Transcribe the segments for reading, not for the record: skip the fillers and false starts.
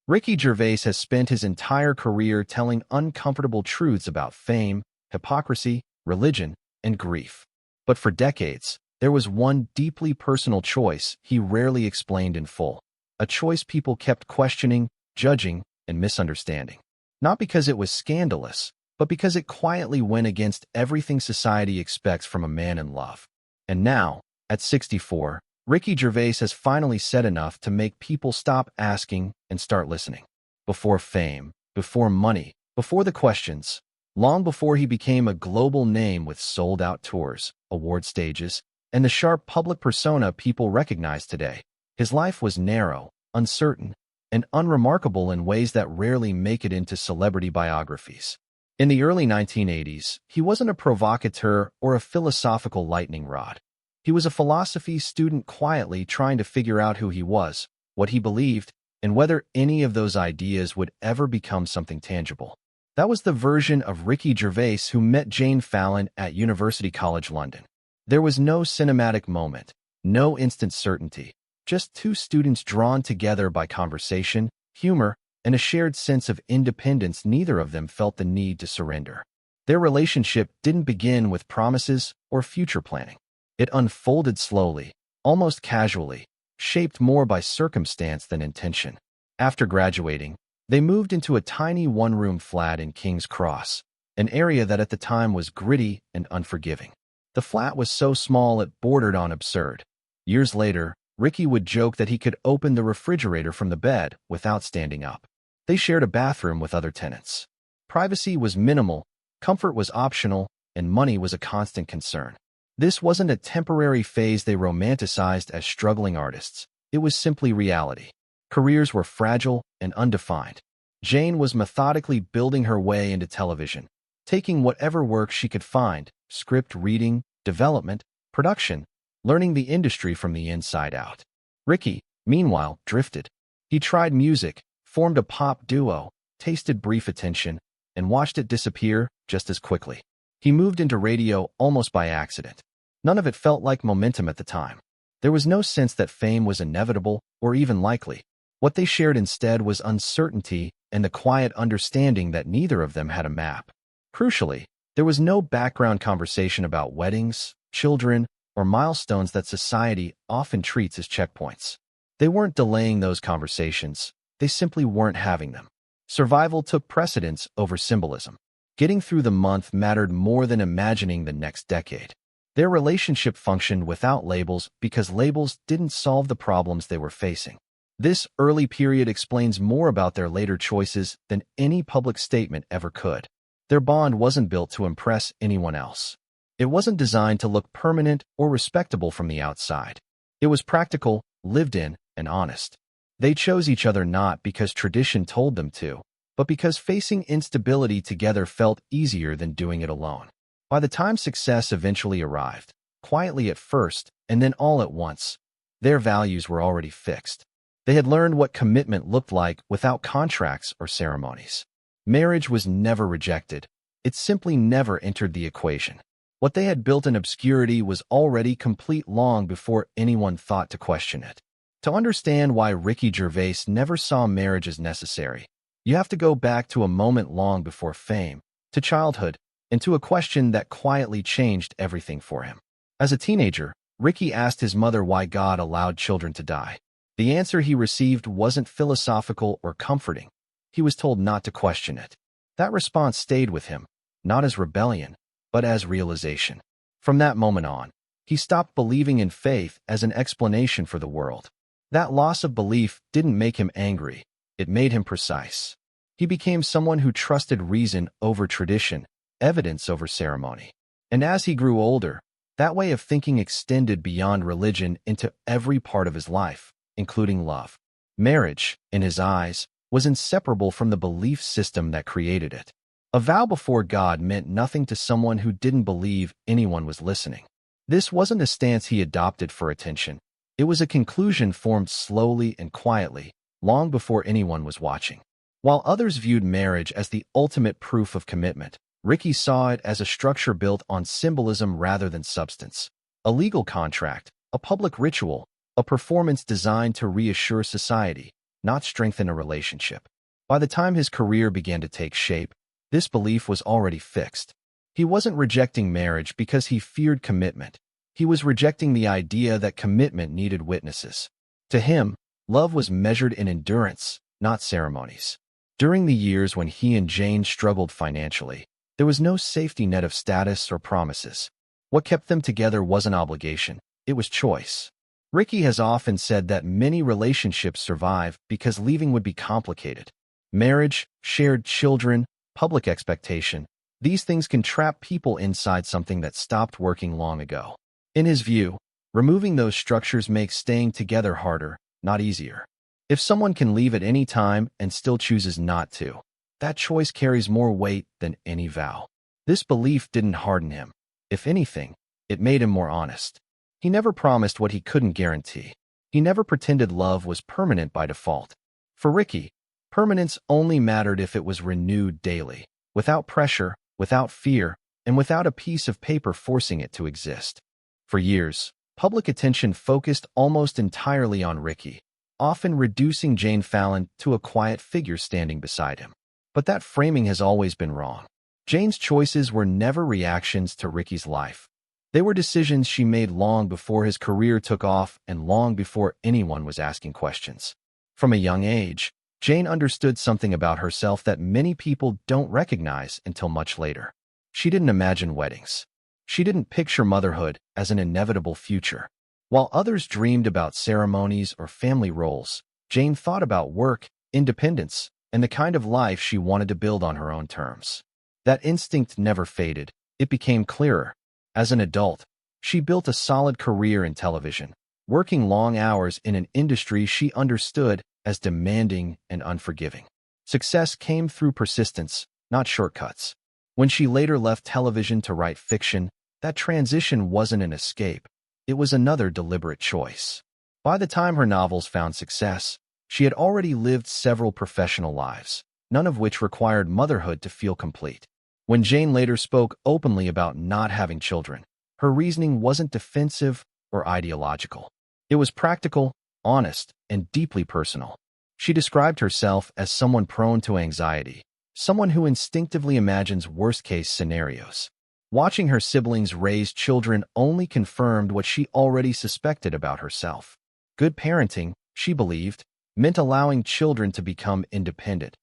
Ricky Gervais has spent his entire career telling uncomfortable truths about fame, hypocrisy, religion, and grief. But for decades, there was one deeply personal choice he rarely explained in full. A choice people kept questioning, judging, and misunderstanding. Not because it was scandalous, but because it quietly went against everything society expects from a man in love. And now, at 64, Ricky Gervais has finally said enough to make people stop asking and start listening. Before fame, before money, before the questions, long before he became a global name with sold-out tours, award stages, and the sharp public persona people recognize today, his life was narrow, uncertain, and unremarkable in ways that rarely make it into celebrity biographies. In the early 1980s, he wasn't a provocateur or a philosophical lightning rod. He was a philosophy student quietly trying to figure out who he was, what he believed, and whether any of those ideas would ever become something tangible. That was the version of Ricky Gervais who met Jane Fallon at University College London. There was no cinematic moment, no instant certainty, just two students drawn together by conversation, humor, and a shared sense of independence neither of them felt the need to surrender. Their relationship didn't begin with promises or future planning. It unfolded slowly, almost casually, shaped more by circumstance than intention. After graduating, they moved into a tiny one-room flat in King's Cross, an area that at the time was gritty and unforgiving. The flat was so small it bordered on absurd. Years later, Ricky would joke that he could open the refrigerator from the bed without standing up. They shared a bathroom with other tenants. Privacy was minimal, comfort was optional, and money was a constant concern. This wasn't a temporary phase they romanticized as struggling artists. It was simply reality. Careers were fragile and undefined. Jane was methodically building her way into television, taking whatever work she could find, script reading, development, production, learning the industry from the inside out. Ricky, meanwhile, drifted. He tried music, formed a pop duo, tasted brief attention, and watched it disappear just as quickly. He moved into radio almost by accident. None of it felt like momentum at the time. There was no sense that fame was inevitable or even likely. What they shared instead was uncertainty and the quiet understanding that neither of them had a map. Crucially, there was no background conversation about weddings, children, or milestones that society often treats as checkpoints. They weren't delaying those conversations, they simply weren't having them. Survival took precedence over symbolism. Getting through the month mattered more than imagining the next decade. Their relationship functioned without labels because labels didn't solve the problems they were facing. This early period explains more about their later choices than any public statement ever could. Their bond wasn't built to impress anyone else. It wasn't designed to look permanent or respectable from the outside. It was practical, lived in, and honest. They chose each other not because tradition told them to, but because facing instability together felt easier than doing it alone. By the time success eventually arrived, quietly at first and then all at once, their values were already fixed. They had learned what commitment looked like without contracts or ceremonies. Marriage was never rejected. It simply never entered the equation. What they had built in obscurity was already complete long before anyone thought to question it. To understand why Ricky Gervais never saw marriage as necessary, you have to go back to a moment long before fame, to childhood, and to a question that quietly changed everything for him. As a teenager, Ricky asked his mother why God allowed children to die. The answer he received wasn't philosophical or comforting. He was told not to question it. That response stayed with him, not as rebellion, but as realization. From that moment on, he stopped believing in faith as an explanation for the world. That loss of belief didn't make him angry. It made him precise. He became someone who trusted reason over tradition, evidence over ceremony. And as he grew older, that way of thinking extended beyond religion into every part of his life, including love. Marriage, in his eyes, was inseparable from the belief system that created it. A vow before God meant nothing to someone who didn't believe anyone was listening. This wasn't a stance he adopted for attention. It was a conclusion formed slowly and quietly, long before anyone was watching. While others viewed marriage as the ultimate proof of commitment, Ricky saw it as a structure built on symbolism rather than substance. A legal contract, a public ritual, a performance designed to reassure society, not strengthen a relationship. By the time his career began to take shape, this belief was already fixed. He wasn't rejecting marriage because he feared commitment. He was rejecting the idea that commitment needed witnesses. To him, love was measured in endurance, not ceremonies. During the years when he and Jane struggled financially, there was no safety net of status or promises. What kept them together wasn't obligation, it was choice. Ricky has often said that many relationships survive because leaving would be complicated. Marriage, shared children, public expectation, these things can trap people inside something that stopped working long ago. In his view, removing those structures makes staying together harder, not easier. If someone can leave at any time and still chooses not to, that choice carries more weight than any vow. This belief didn't harden him. If anything, it made him more honest. He never promised what he couldn't guarantee. He never pretended love was permanent by default. For Ricky, permanence only mattered if it was renewed daily, without pressure, without fear, and without a piece of paper forcing it to exist. For years, public attention focused almost entirely on Ricky, often reducing Jane Fallon to a quiet figure standing beside him. But that framing has always been wrong. Jane's choices were never reactions to Ricky's life. They were decisions she made long before his career took off and long before anyone was asking questions. From a young age, Jane understood something about herself that many people don't recognize until much later. She didn't imagine weddings. She didn't picture motherhood as an inevitable future. While others dreamed about ceremonies or family roles, Jane thought about work, independence, and the kind of life she wanted to build on her own terms. That instinct never faded. It became clearer. As an adult, she built a solid career in television, working long hours in an industry she understood as demanding and unforgiving. Success came through persistence, not shortcuts. When she later left television to write fiction, that transition wasn't an escape. It was another deliberate choice. By the time her novels found success, she had already lived several professional lives, none of which required motherhood to feel complete. When Jane later spoke openly about not having children, her reasoning wasn't defensive or ideological. It was practical, honest, and deeply personal. She described herself as someone prone to anxiety, someone who instinctively imagines worst-case scenarios. Watching her siblings raise children only confirmed what she already suspected about herself. Good parenting, she believed, meant allowing children to become independent,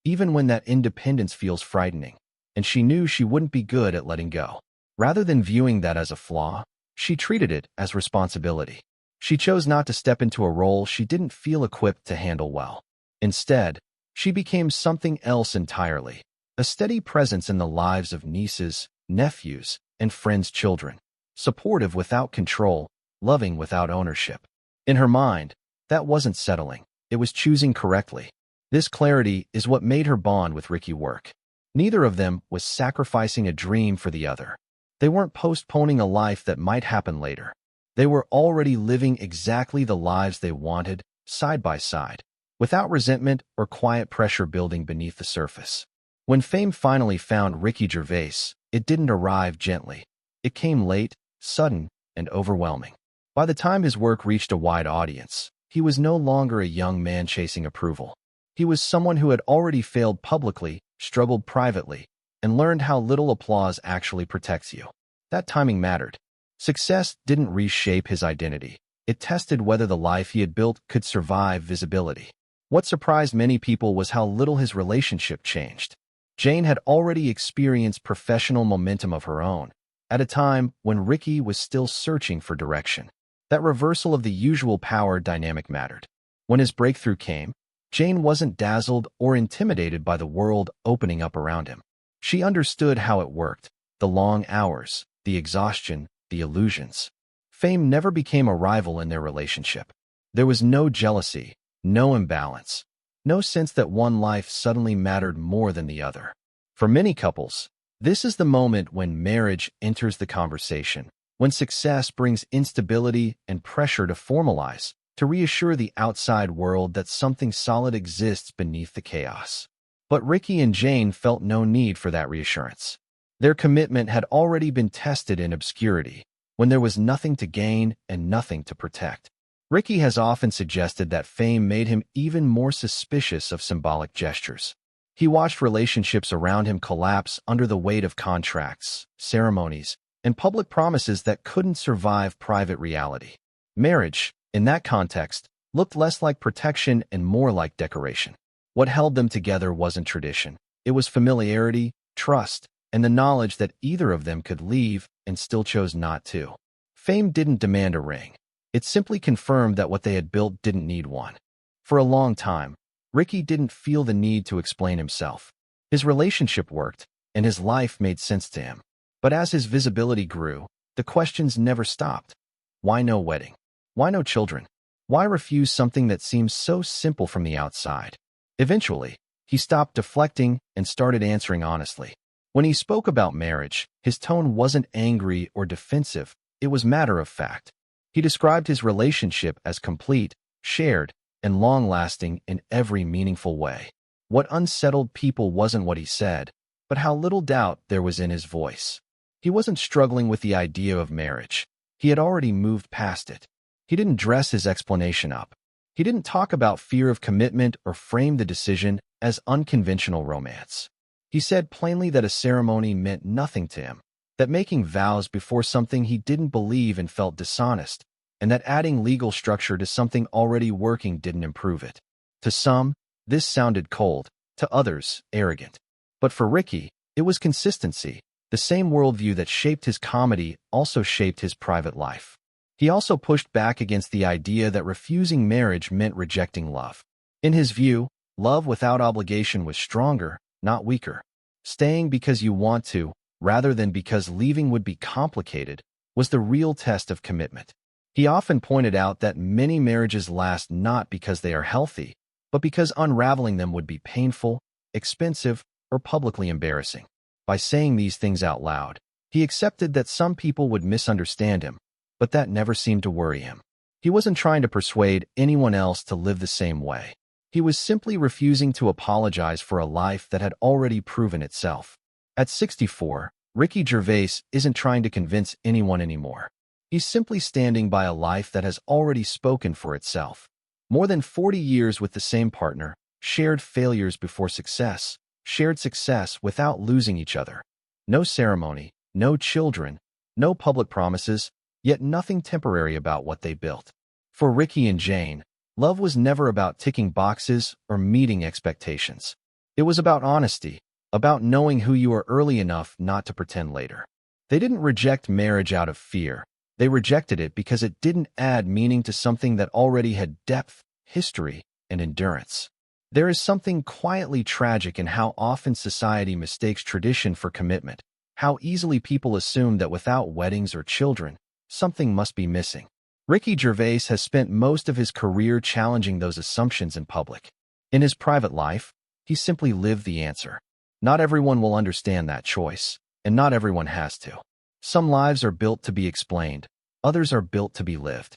even when that independence feels frightening, and she knew she wouldn't be good at letting go. Rather than viewing that as a flaw, she treated it as responsibility. She chose not to step into a role she didn't feel equipped to handle well. Instead, she became something else entirely, a steady presence in the lives of nieces, nephews, and friends' children, supportive without control, loving without ownership. In her mind, that wasn't settling, it was choosing correctly. This clarity is what made her bond with Ricky work. Neither of them was sacrificing a dream for the other. They weren't postponing a life that might happen later. They were already living exactly the lives they wanted, side by side, without resentment or quiet pressure building beneath the surface. When fame finally found Ricky Gervais, it didn't arrive gently. It came late, sudden, and overwhelming. By the time his work reached a wide audience, he was no longer a young man chasing approval. He was someone who had already failed publicly, struggled privately, and learned how little applause actually protects you. That timing mattered. Success didn't reshape his identity. It tested whether the life he had built could survive visibility. What surprised many people was how little his relationship changed. Jane had already experienced professional momentum of her own, at a time when Ricky was still searching for direction. That reversal of the usual power dynamic mattered. When his breakthrough came, Jane wasn't dazzled or intimidated by the world opening up around him. She understood how it worked, the long hours, the exhaustion, the illusions. Fame never became a rival in their relationship. There was no jealousy, no imbalance, no sense that one life suddenly mattered more than the other. For many couples, this is the moment when marriage enters the conversation, when success brings instability and pressure to formalize, to reassure the outside world that something solid exists beneath the chaos. But Ricky and Jane felt no need for that reassurance. Their commitment had already been tested in obscurity, when there was nothing to gain and nothing to protect. Ricky has often suggested that fame made him even more suspicious of symbolic gestures. He watched relationships around him collapse under the weight of contracts, ceremonies, and public promises that couldn't survive private reality. Marriage, in that context, looked less like protection and more like decoration. What held them together wasn't tradition. It was familiarity, trust, and the knowledge that either of them could leave and still chose not to. Fame didn't demand a ring. It simply confirmed that what they had built didn't need one. For a long time, Ricky didn't feel the need to explain himself. His relationship worked, and his life made sense to him. But as his visibility grew, the questions never stopped. Why no wedding? Why no children? Why refuse something that seems so simple from the outside? Eventually, he stopped deflecting and started answering honestly. When he spoke about marriage, his tone wasn't angry or defensive, it was matter of fact. He described his relationship as complete, shared, and long-lasting in every meaningful way. What unsettled people wasn't what he said, but how little doubt there was in his voice. He wasn't struggling with the idea of marriage. He had already moved past it. He didn't dress his explanation up. He didn't talk about fear of commitment or frame the decision as unconventional romance. He said plainly that a ceremony meant nothing to him, that making vows before something he didn't believe in felt dishonest, and that adding legal structure to something already working didn't improve it. To some, this sounded cold, to others, arrogant. But for Ricky, it was consistency. The same worldview that shaped his comedy also shaped his private life. He also pushed back against the idea that refusing marriage meant rejecting love. In his view, love without obligation was stronger, not weaker. Staying because you want to, rather than because leaving would be complicated, was the real test of commitment. He often pointed out that many marriages last not because they are healthy, but because unraveling them would be painful, expensive, or publicly embarrassing. By saying these things out loud, he accepted that some people would misunderstand him, but that never seemed to worry him. He wasn't trying to persuade anyone else to live the same way. He was simply refusing to apologize for a life that had already proven itself. At 64, Ricky Gervais isn't trying to convince anyone anymore. He's simply standing by a life that has already spoken for itself. More than 40 years with the same partner, shared failures before success, shared success without losing each other. No ceremony, no children, no public promises, yet nothing temporary about what they built. For Ricky and Jane, love was never about ticking boxes or meeting expectations. It was about honesty, about knowing who you are early enough not to pretend later. They didn't reject marriage out of fear. They rejected it because it didn't add meaning to something that already had depth, history, and endurance. There is something quietly tragic in how often society mistakes tradition for commitment, how easily people assume that without weddings or children, something must be missing. Ricky Gervais has spent most of his career challenging those assumptions in public. In his private life, he simply lived the answer. Not everyone will understand that choice, and not everyone has to. Some lives are built to be explained, others are built to be lived.